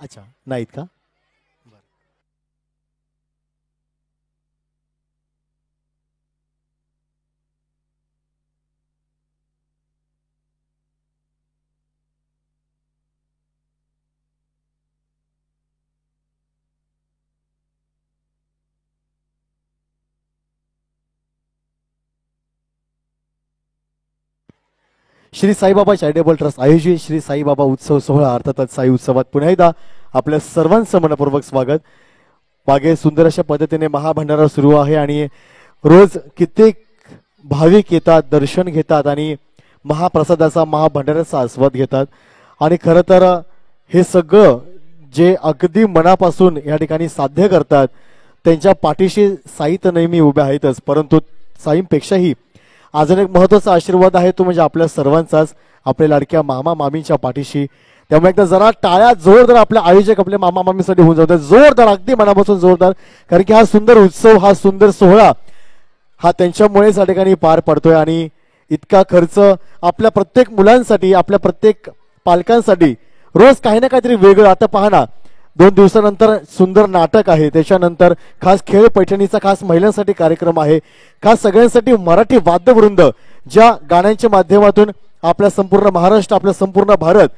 अच्छा नाहीत का? श्री साईबाबा चॅरिटेबल ट्रस्ट आयोजित श्री साईबाबा उत्सव सोहळा अर्थातच साई उत्सवात पुन्हा एकदा आपल्या सर्वांचं मनपूर्वक स्वागत. मागे सुंदर अशा पद्धतीने महाभंडारा सुरू आहे आणि रोज कित्येक भाविक येतात, दर्शन घेतात आणि महाप्रसादाचा महाभंडाऱ्याचा आस्वाद घेतात. आणि खरं तर हे सगळं जे अगदी मनापासून या ठिकाणी साध्य करतात त्यांच्या पाठीशी साई तर नेहमी उभे आहेतच, परंतु साईंपेक्षाही अजून एक महत्वाचा आशीर्वाद आहे तो म्हणजे आपल्या सर्वांचाच, आपल्या लाडक्या मामा मामींच्या पाठीशी. त्यामुळे एकदा जरा टाळ्या जोरदार आपल्या आयोजक आपल्या मामा मामीसाठी होऊन जातात, जोरदार अगदी मनापासून जोरदार. कारण की हा सुंदर उत्सव, हा सुंदर सोहळा हा त्यांच्यामुळेच या ठिकाणी पार पडतोय. आणि इतका खर्च आपल्या प्रत्येक मुलांसाठी, आपल्या प्रत्येक पालकांसाठी रोज काही ना काहीतरी वेगळं. आता पहा ना, 2 दिवसानंतर सुंदर नाटक आहे, त्याच्यानंतर खास खेळ पैठणीचा खास महिलांसाठी कार्यक्रम आहे, खास सगळ्यांसाठी मराठी वाद्यवृंद ज्या गाण्यांच्या माध्यमातून आपल्या संपूर्ण महाराष्ट्र, आपल्या संपूर्ण भारत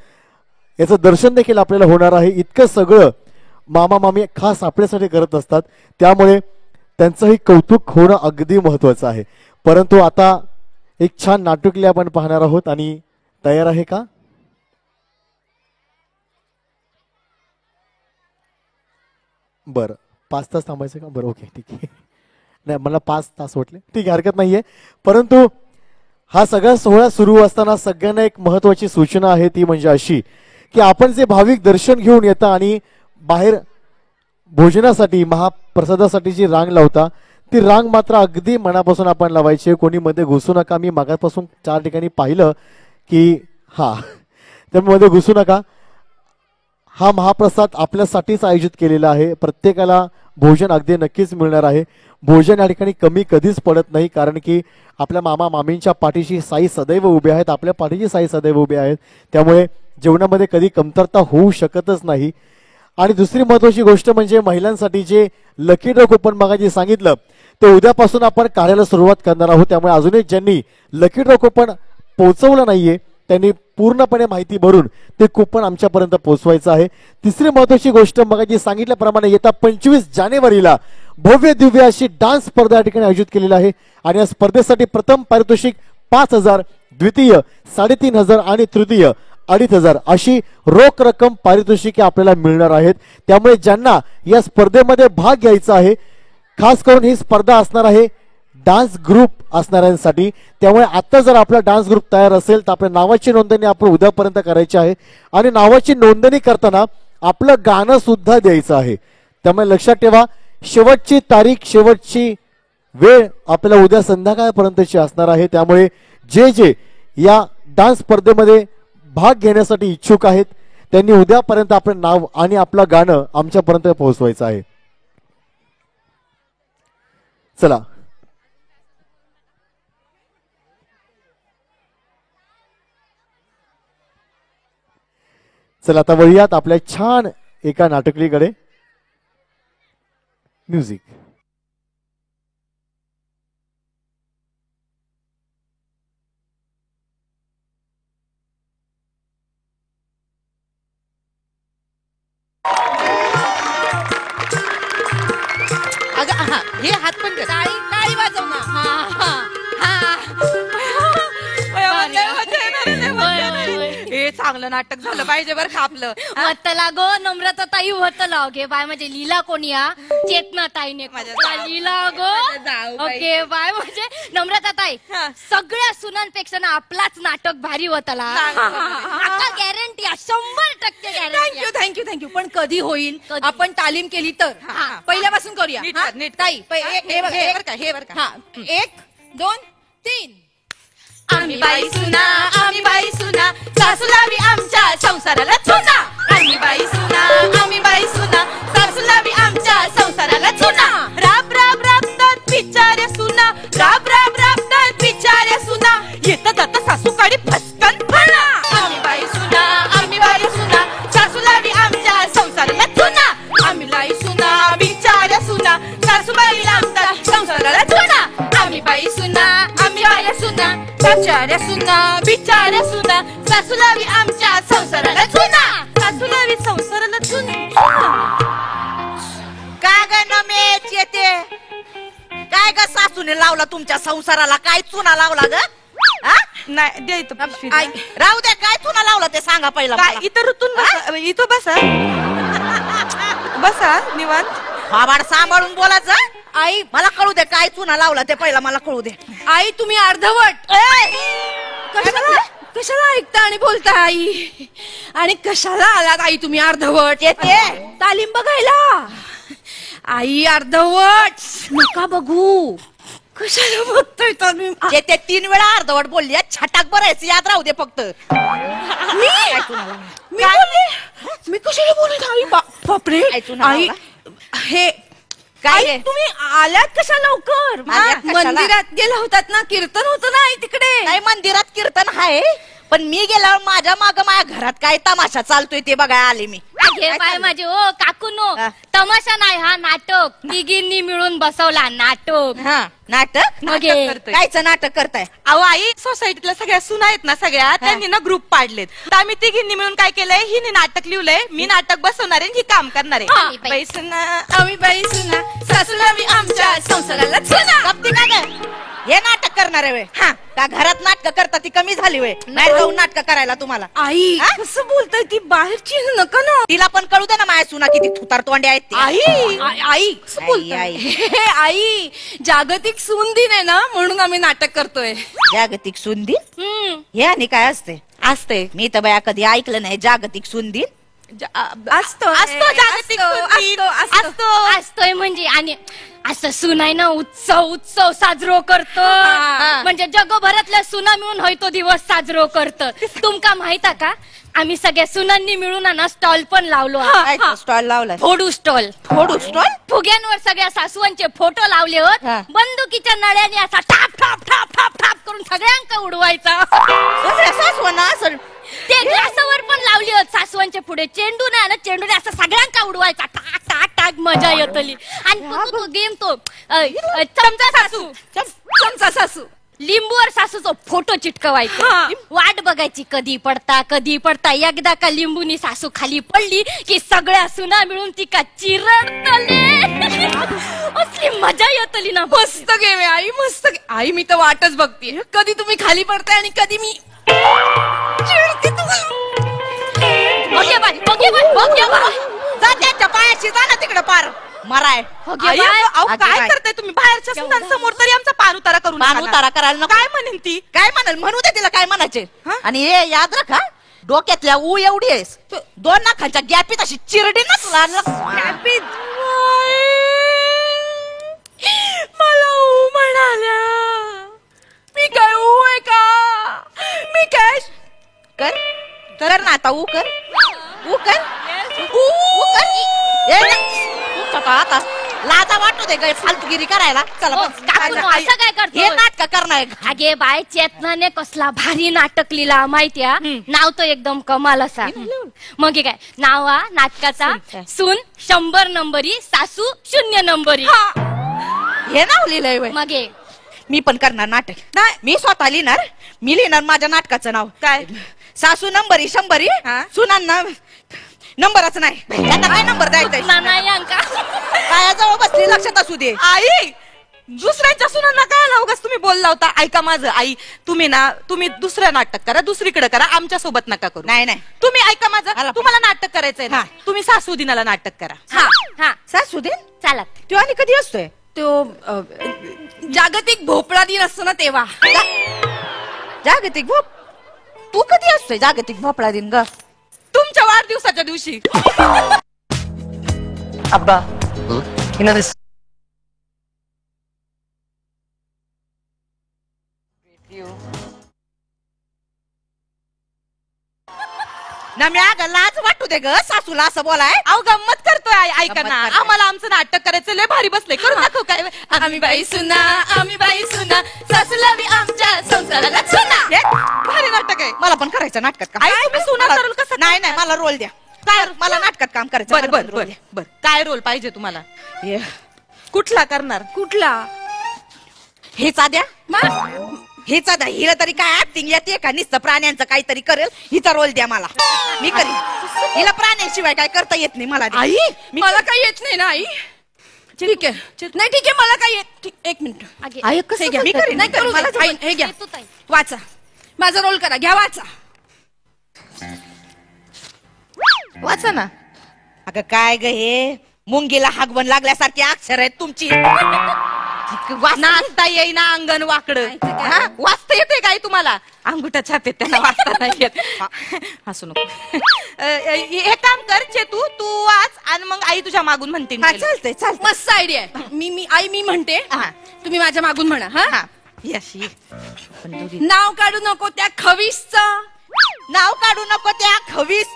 याचं दर्शन देखील आपल्याला होणार आहे. इतकं सगळं मामा मामी खास आपल्यासाठी करत असतात, त्यामुळे त्यांचंही कौतुक होणं अगदी महत्वाचं आहे. परंतु आता एक छान नाटुकली आपण पाहणार आहोत आणि तयार आहे का? बरं 5 तास थांबायचं का? बरं ओके ठीक आहे. नाही मला 5 तास वाटले, ठीक आहे हरकत नाहीये. परंतु हा सगळा सोहळा सुरू असताना सगळ्यांना एक महत्वाची सूचना आहे, ती म्हणजे अशी की आपण जे भाविक दर्शन घेऊन येता आणि बाहेर भोजनासाठी महाप्रसादासाठी जी रांग लावता ती रांग मात्र अगदी मनापासून आपण लावायची. कोणी मध्ये घुसू नका. मी मागापासून 4 ठिकाणी पाहिलं की त्यामुळे मध्ये घुसू नका. हा महाप्रसाद आपल्यासाठीच आयोजित केलेला आहे. प्रत्येकाला भोजन अगदी नक्कीच मिळणार आहे. भोजन या ठिकाणी कमी कधीच पडत नाही, कारण की आपल्या मामा मामींच्या पाठीशी साई सदैव उभे आहेत, आपल्या पाठीशी साई सदैव उभे आहेत. त्यामुळे जेवणामध्ये कधी कमतरता होऊ शकतच नाही. आणि दुसरी महत्वाची गोष्ट म्हणजे महिलांसाठी जे लकी ड्रॉ कुपन मगाशी सांगितलं ते उद्यापासून आपण कार्याला सुरुवात करणार आहोत. त्यामुळे अजूनही ज्यांनी लकी ड्रॉ कुपन पोहोचवलं नाहीये त्यांनी पूर्णपणे माहिती भरून ते कुपन आमच्यापर्यंत पोहोचवायचं आहे. तिसरी महत्वाची गोष्ट मगाशी सांगितल्याप्रमाणे येत्या 25 जानेवारीला भव्य दिव्य अशी डान्स स्पर्धा या ठिकाणी आयोजित केलेली आहे. आणि या स्पर्धेसाठी प्रथम पारितोषिक 5,000, द्वितीय 3,500 आणि तृतीय 2,500 अशी रोख रक्कम पारितोषिके आपल्याला मिळणार आहेत. त्यामुळे ज्यांना या स्पर्धेमध्ये भाग घ्यायचा आहे, खास करून ही स्पर्धा असणार आहे डान्स ग्रुप असणाऱ्यांसाठी. त्यामुळे आता जर आपला डान्स ग्रुप तयार असेल तर आपल्या नावाची नोंदणी आपण उद्यापर्यंत करायची आहे. आणि नावाची नोंदणी करताना आपलं गाणं सुद्धा द्यायचं आहे. त्यामुळे लक्षात ठेवा, शेवटची तारीख, शेवटची वेळ आपल्याला उद्या संध्याकाळपर्यंतची असणार आहे. त्यामुळे जे या डान्स स्पर्धेमध्ये भाग घेण्यासाठी इच्छुक आहेत त्यांनी उद्यापर्यंत आपलं नाव आणि आपलं गाणं आमच्यापर्यंत पोहोचवायचं आहे. चला चला आता वळूयात आपल्या छान एका नाटकलीकडे. म्युझिक. हे हात पण कर. टाळी टाळी वाजव ना. हे चांगलं नाटक झालं पाहिजे बरं का आपलं. वतला गो नम्रता ताई वतला ओके बाय म्हणजे लीला कोणी या चेतना ताईने लीला गो ओके बाय म्हणजे नम्रता ताई सगळ्या सुनांपेक्षा ना आपलाच नाटक भारी वतला. आता गॅरंटी 100% गॅरंटी. थँक्यू. पण कधी होईल? आपण तालीम केली तर. पहिल्यापासून करूया ताई. हे बरं का 1 2 3. आम्ही बाई सुना सासूला बी आमच्या संसाराला चुना. आम्ही बाई सुना सासूला बी आमच्या संसाराला चुना. राब राबतात बिचाऱ्या सुना, राब राबतात बिचाऱ्या सुना. येता जाता सासू काढी फसकन फणा. आम्ही बाई सुना सासूला बी आमच्या संसाराला बिचाऱ्या सुना बिचाऱ्या सुना सासू लावी आमच्या संसाराला चुना सासू लावी संसाराला चुना. काय ग नमेच येते काय ग सासूने लावला तुमच्या संसाराला काय चुना लावला ग नाही दे इथं पिशवी आई, दे. राहू दे काय चुना लावला ते सांगा पहिला काय इथं ऋतून बसा इथं बसा बसा निवांत. बाबाड सांभाळून बोलायचं आई मला कळू दे काय चुना लावला ते पहिला मला कळू दे. आई तुम्ही अर्धवट कशाला कशाला ऐकता आणि बोलता आई आणि कशाला आलात आई तुम्ही अर्धवट येते तालीम बघायला आई अर्धवट नका बघू कशाला बघतोय तुम्ही येते 3 वेळा अर्धवट बोलली छटाक बरायचं याद राहू दे फक्त. मी मी बोलले मी कशाला बोलत आई बापरे काय चुना आई हे काय आई, रे? तुम्ही आल्यात कशा लवकर आल्यात कशाला? मंदिरात गेला होतात ना कीर्तन होतं ना आई तिकडे नाही मंदिरात कीर्तन आहे पण मी गेल्यावर माझ्या माग माझ्या घरात काय तमाशा चालतोय ते बघायला आले मी. घे बाय माझे ओ काकूनो हा. तमाशा नाही हा नाटक तिघींनी मिळून बसवला नाटक. हा नाटक मग हे. कायचं नाटक करताय. अहो आई सोसायटीतल्या सगळ्या सुना आहेत ना सगळ्या त्यांनी ना ग्रुप पाडलेत तर आम्ही तिघींनी मिळून काय केलंय हिने नाटक लिहिलंय मी नाटक बसवणार आहे ही काम करणार हा. आहे. बाई सुना आम्ही बाई सुना सासूला मी आमच्या संसाराला सुना गप्ती का ग? हे नाटक करणार आहे वे हा का घरात नाटक करता ती कमी झाली वे बाहेर जाऊन नाटक करायला तुम्हाला. आई हा? कसं बोलताय ती बाहेरची नका ना तिला पण कळू दे ना माझ्या सुना किती थुतार तोंडे आहेत ते. आई आई कसं आई, बोलताय? आई. हे, आई जागतिक सून दिन आहे ना म्हणून आम्ही नाटक करतोय जागतिक सुंदी हम्म हे आणि काय असते असते मी तर बया कधी ऐकलं नाही जागतिक सुंदी. असतो असतो जागतिक सून दिन. असतो असतोय म्हणजे आणि असं सुनाय ना उत्सव साजरो करतो हा. म्हणजे जगभरातल्या सुना मिळून होय तो दिवस साजरो करत तुमका माहिता का आम्ही सगळ्या सुनांनी मिळून ना स्टॉल पण लावलो काय स्टॉल लावलाय फोडू स्टॉल फोडू स्टॉल. फुग्यांवर सगळ्या सासवांचे फोटो लावले होत हा. बंदुकीच्या नळ्याने असा ठाप ठाप ठाप ठाप ठाप करून सगळ्यांका उडवायचा सगळ्या सासवांना असं ते ग्लासावर पण लावली होत सासवांच्या पुढे चेंडू नाही ना चेंडूने असं सगळ्यांका उडवायचा टाक टाक टाक मजा येतली आणि तो गेम तो चमचा सासू चमचा सासू लिंबूवर सासूचा फोटो चिटकवायचा हा. वाट बघायची कधी पडता एकदा का लिंबूनी सासू खाली पडली की सगळ्या सुना मिळून ती का चिरडतले असली मजा येतली ना मस्त गेम आहे आई मस्त आई मी तर वाटच बघते कधी तुम्ही खाली पडताय आणि कधी मी चिडते okay bye okay bye okay bye जा त्यांच्या पायाशी जा ना तिकडे पार मराय. आई, अहो, आजी काय बाय. करताय तुम्ही बाहेरच्या सुनांसमोर तरी आमचा पान उतारा करून पान उतारा करायला नको. काय म्हणेन ती काय म्हणाल म्हणू दे तिला काय म्हणायचे हा? आणि हे याद राखा डोक्यातल्या ऊ एवढी आहेस 2 नाखांच्या गॅपीत अशी चिरडी ना तुला मला ऊ म्हणाल्या मी काय ऊ आहे का मी काय कर कर ना आता ऊ कर ऊ कर ऊ कर ये ना. ऊ चपा आता लाजा वाटू दे ग फालतूगिरी करायला चला ओ, बस. काकू, असं काय करतोय? हे नाटक करणार अगे बाय चेतनाने कसला भारी नाटक लिहिला माहितीया नाव तर एकदम कमाल असा मग हे काय नाव हा नाटकाचा सून 100 नंबरी सासू 0 नंबरी हे नाव लिहिलंय व्हय. मग हे मी पण करणार नाटक नाही मी स्वतः लिहिणार मी लिहिणार माझ्या नाटकाचं नाव काय सासू नंबरी 100 हा? सुनांना नंबरच नाही त्यांना काय नंबर द्यायचा ना नाही अंका पायाजवळ बसली लक्षात असू दे. आई दुसऱ्यांच्या सुनांना काय लावू तुम्ही बोलला होता ऐका माझं आई तुम्ही दुसरं नाटक करा दुसरीकडे करा आमच्या सोबत नका करू नाही नाही तुम्ही ऐका माझं मला- तुम्हाला नाटक करायचंय ना हा. तुम्ही सासू दिनाला नाटक करा हा हा सासू दे चालत तो आणि कधी असतोय तो जागतिक भोपळा दिन असतो ना तेव्हा जागतिक भोप तू कधी असतोय जागतिक भोपळा दिन ग तुमच्या वाढदिवसाच्या दिवशी Abba, you know this. ना मी अगं लाज वाटू दे ग सासूला असं बोलाय. अहो गंमत करतोय आई ऐका गंमत ना करतोय. आम्हाला आमचं नाटक करायचं लय भारी बसले करू दाखव काय आम्ही बाई सुना सासूला मी आमच्या संसाराला सुना हे? भारी नाटक आहे मला पण करायचं नाटकात काम. आई, तुम्ही सुना मला- करून कसं नाही नाही मला रोल द्या काय मला नाटकात काम करायचं बर मला बर पण रोल बर बर काय रोल पाहिजे तुम्हाला द्या. कुठला करणार कुठला हेचा द्या हिला तरी काय ऍक्टिंग येते का? नुसतं प्राण्यांचं काहीतरी करेल. हिचा रोल द्या मला, मी करीन. हिला प्राण्यांशिवाय काय करता येत नाही मला. आई मला काही येत नाही ना आई. ठीक आहे, नाही ठीक आहे, मला काही येत. एक मिनिट, आई कसं हे घ्या. मी करीन. नाही करू मला दे. आई, हे घ्या, वाचा. माझा रोल करा, घ्या वाचा. वाचा ना. अगं काय ग हे मुंगीला हागवण लागल्यासारखी अक्षर आहेत तुमची. नाचता येईना अंगण वाकडं. वाचता येते काय तुम्हाला? अंगुठा छापेत त्यांना वाचता नाही येत. हसू नको. हे काम कर चेतू, तू वाच आणि मग आई तुझ्या मागून म्हणते. चालतंय चालतंय. मस्त आयडिया आहे. मी म्हणते, तुम्ही माझ्या मागून म्हणा. हा यशी नाव काढू नको त्या खवीसचं. नाव काढू नको त्या खवीस.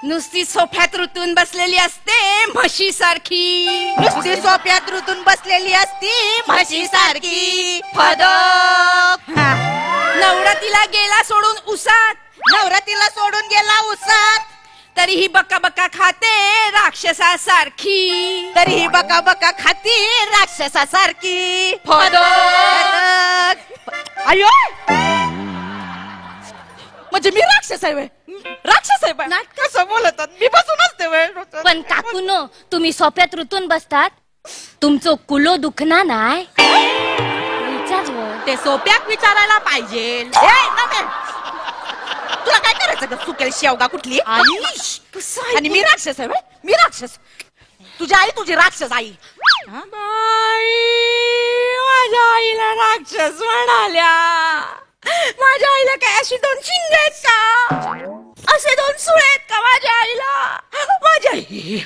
नुसती सोफ्यात रुतून बसलेली असते म्हशी सारखी. नुसती सोप्यात रुतून बसलेली असती म्हशी सारखी. फदक. नवरा तिला गेला सोडून उसात. नवरा तिला सोडून गेला उसात. तरीही बका बका खाते राक्षसासारखी. तरीही बका बका खाती राक्षसासारखी. फदक. अयो म्हणजे मी राक्षस आहे. राक्षस आहे पण कसं बोलतात? मी बसून असते. पण काकूनो, तुम्ही सोप्यात रुतून बसतात, तुमचं कुलो दुखना नाही. ते सोप्यात विचारायला पाहिजे. तुला काय करायचं ग? सुकेल शेवगा कुठली? आणि मी राक्षस आहे. मी राक्षस. तुझी आई तुझी राक्षस आई. माझ्या आईला राक्षस म्हणाल्या. माझ्या आईला काय अशी 2 शिंग आहेत का? असे 2 सुळे आहेत का माझ्या आईला? माझी आई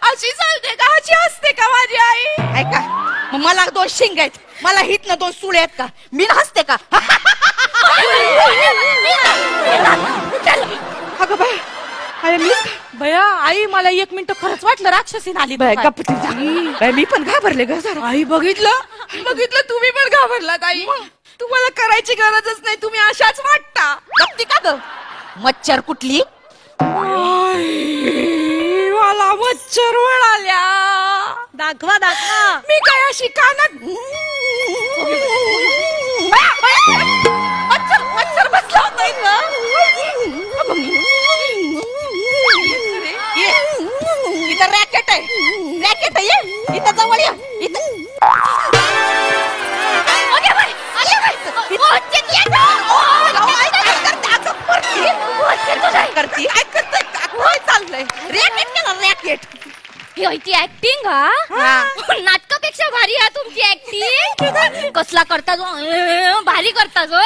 अशी चालते का? अशी असते का माझी आई? ऐका, मग मला 2 शिंग आहेत, मला हितनं 2 सुळे आहेत का? मी हसते का? अगं बाय, अरे मी भया आई मला 1 मिनिट खरंच वाटलं राक्षसीन आली. मी पण घाबरले ग जरा. आई बघितलं तुम्ही पण घाबरलात आई. तुम्हाला करायची गरजच नाही, तुम्ही अशाच वाटता. बघती का ग? मच्छर कुठली? मला मच्छर म्हणाल्या. दाखवा दाखवा. मी काय अशी कानात मच्छर बसला होता इथं रॅकेट आहे. रॅकेट आहे इथं जवळ या. करती काय करतोय? काय चाललंय? रॅकेट केलं रॅकेट. ती ऍक्टिंग नाटकापेक्षा भारी आहे तुमची ऍक्टिंग. कसला करता जो, भारी करता जो.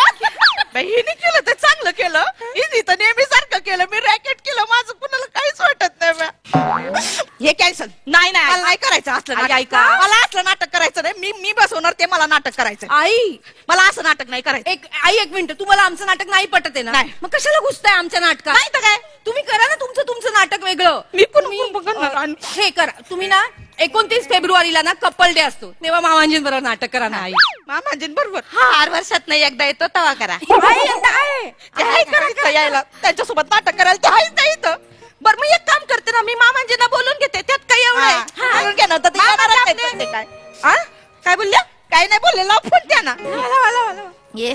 हिने केलं तर चांगलं केलं. हिने तर नेहमी सारखं केलं. मी रॅकेट केलं. माझं कुणाला काहीच वाटत नाही. हे कॅन्सल. नाही मला नाही करायचं असलं नाटक. ऐका, मला असलं नाटक करायचं नाही. मी बसवणार ते. मला नाटक करायचं. आई मला असं नाटक नाही करायचं. एक मिनिट, तुम्हाला आमचं नाटक नाही पटत आहे ना? नाही. मग कशाला घुसताय आमच्या नाटकात? नाही तर काय, तुम्ही करा ना तुमचं नाटक वेगळं. मी पण हे करा तुम्ही ना. 29 फेब्रुवारीला ना कपल डे असतो, तेव्हा मामांजींबरोबर नाटक करा ना आई. मामांजींबरोबर 4 वर्षात नाही एकदा येतो तेव्हा करा. यायला त्यांच्यासोबत नाटक करायला ते आहेच नाही इथं. बरं मी एक काम करते ना, मी मामांजींना बोलून घेते. त्यात काही एवढं आहे. बोलून घ्या ना. तर ते काय काय बोलल्या? काय नाही बोलले. लाव फोन द्या ना. ये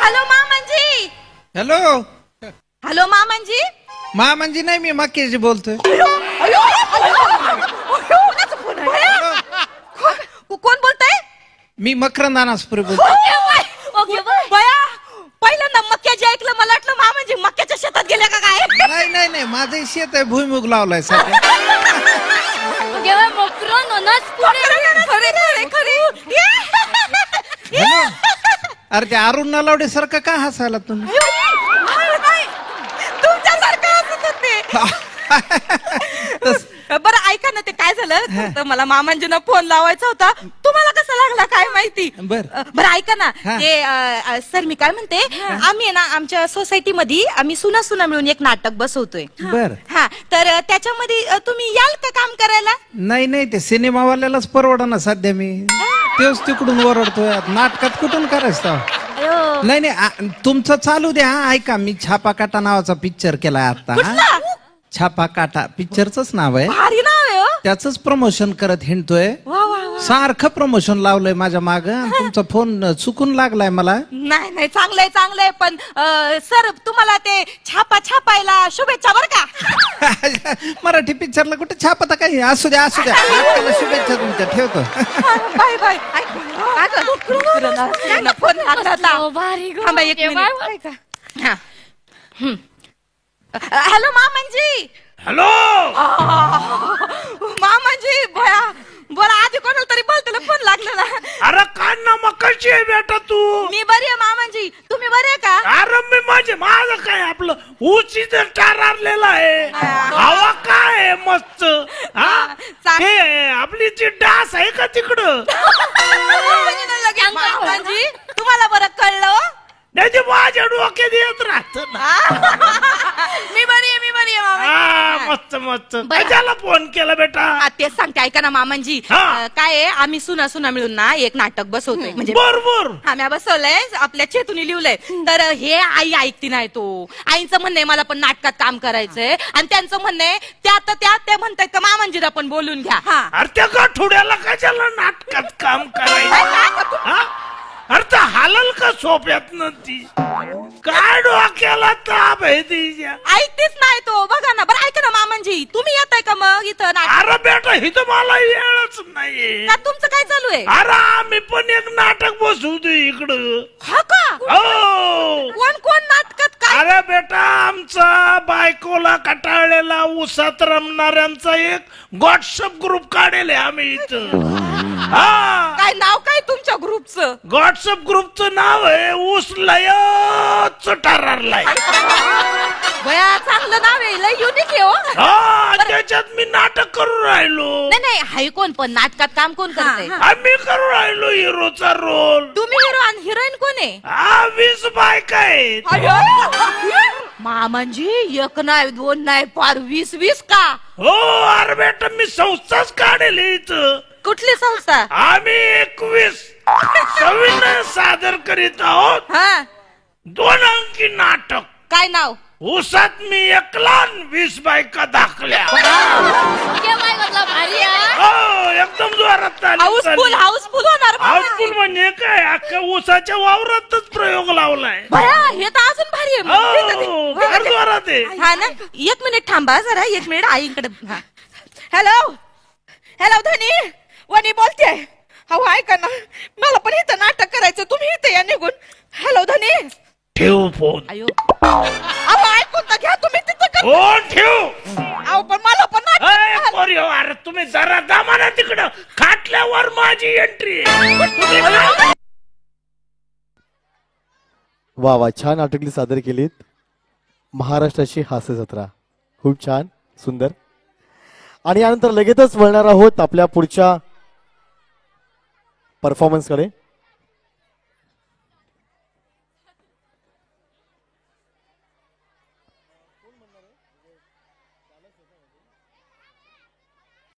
हॅलो मामांजी. हॅलो हॅलो मामांजी. मामांजी नाही, मी मक्याची बोलतोय. कोण बोलतय? मी मकरंदानासपुरी बोलतोय. पहिल्यांदा मक्याची ऐकलं, मला वाटलं मामांजी मक्याच्या शेतात गेल्या का काय? नाही माझं शेत आहे, भुईमुग लावलाय सध्या. अरे ते अरुण नलावडे सारखं का हसायला तुम्ही? तुमच्यासारखं हसत होते. बरं ऐका ना, ते काय झालं तर मला मामांजींना फोन लावायचा होता. तुम्हाला कसा लागला काय माहिती. बरं ऐका ना, ते सर मी काय म्हणते, आम्ही ना आमच्या सोसायटीमध्ये आम्ही सुना मिळून एक नाटक बसवतोय. बर तर त्याच्यामध्ये तुम्ही याल का काम करायला? नाही ते सिनेमावाल्यालाच परवडा ना सध्या. मी तेच तिकडून ओरडतोय. नाटकात कुठून करायचं? नाही तुमचं चालू द्या. ऐका, मी छापा काटा नावाचा पिक्चर केलाय आता. छापा काटा पिक्चरच नाव आहे. भारी नाव आहे. त्याच प्रमोशन करत हिंडतोय. सारखं प्रमोशन लावलंय माझ्या माग. तुमचा फोन चुकून लागलाय मला. नाही नाही, चांगलंय चांगलंय, पण सर तुम्हाला ते छापायला शुभेच्छा बर का. मराठी पिक्चरला कुठे छापता काही. असू द्या असू द्या. त्याला शुभेच्छा तुमच्या. ठेवतो. Bye bye. फोन लागला होता. भारी गो. थांबा एक ओके, मिनिट. Bye, bye. हा. हॅलो मामांजी. हॅलो मामांजी भया बरं, आधी कोणाला तरी बोलतेला फोन लागलेला. अरे काय ना मग कशी आहे बेटा तू? मी बरी आहे मामांजी, तुम्ही बरे आहे का? अरे मी माझं काय आपलं ऊस इथं टारलेला आहे. हवा काय आहे मस्त. हे आपली ती डास आहे का तिकडं? मामांजी तुम्हाला बरं कळलं? नाही ते माझ्या डोक्यात येत राहत ना. मी बरी आहे मामांजी. मस्त मस्त. कशाला फोन केला बेटा? तेच सांगते, ऐका ना मामांजी. हा. काय आहे, आम्ही सुना मिळून ना एक नाटक बसवतोय. म्हणजे बरोबर. आम्ही बसवलंय, आपल्या चेतुनी लिहिलंय. तर हे आई ऐकती नाही. तो आईचं म्हणणं आहे मला पण नाटकात काम करायचंय, आणि त्यांचं म्हणणं आहे त्या म्हणतायत का मामांजीला पण बोलून घ्या. अरे त्या गाठोड्याला कशाला नाटकात काम करायचं? अरे तर हालल का सोप्यात ती? काय डोक्याला ताप आहे तिच्या? ऐकतेच नाही तो. बघा ना. बरं ऐका ना मामांजी, तुम्ही येताय का मग इथं नाटक? अरे बेटा इथं मला वेळच नाही. का तुमचं काय चालू आहे? अरे आम्ही पण एक नाटक बसवतो इकडं. हा का? हो. कोण नाटकात काय? अरे बेटा आमचा बायकोला कटाळलेला ऊसात रमणाऱ्यांचा एक व्हॉट्सअप ग्रुप काढेल आम्ही इथं. हा. काय नाव काय तुमच्या ग्रुपचं? व्हॉट्सअप ग्रुपचं नाव आहे ऊस लयच टारलाय. बया चांगलं नाव आहे, लय युनिक आहे हो. हा त्याच्यात मी नाटक करून राहिलो. नाही हाय कोण पण नाटकात काम कोण करतंय? आम्ही करून राहिलो हिरोचा रोल. तुम्ही हिरो आणि हिरोईन कोण आहे? 20 बायका आहेत. मामांजी एक नाही दोन नाही फार 20 का? हो अरे बेटा मी संस्थाच काढेल इथं. कुठली संस्था? आम्ही 21 सविनय सादर करीत आहोत 2 अंकी नाटक. काय नाव? ऊसात मी एकला 20 बायका दाखल्या. ओके, बाय मतलब भारी आहे. हो एकदम जोरात हाऊसफुल होणार. हाऊसफुल म्हणजे काय अख्ख्या ऊसाच्या वावरातच प्रयोग लावलाय. भया हे तर अजून भारी आहे. हो फार जोरात आहे. हा ना. 1 मिनिट थांबा जरा. 1 मिनिट आईकडे. हॅलो धनी वनी बोलते. हो ऐका ना, मला पण इथं नाटक करायचं, तुम्ही इथे या निघून. हॅलो धनी. ठेव फोन. अयो अहो ऐकून तर घ्या तुम्ही तिथं. फोन ठेव. अहो पण मला पण नाटक. अरे तुम्ही जरा दामाना तिकडं. खाटल्यावर माझी एंट्री. वा वा, छान नाटकली सादर केलीत. महाराष्ट्राची हास्य जत्रा खूप छान सुंदर. आणि यानंतर लगेचच वळणार आहोत आपल्या पुढच्या परफॉर्मन्सकडे.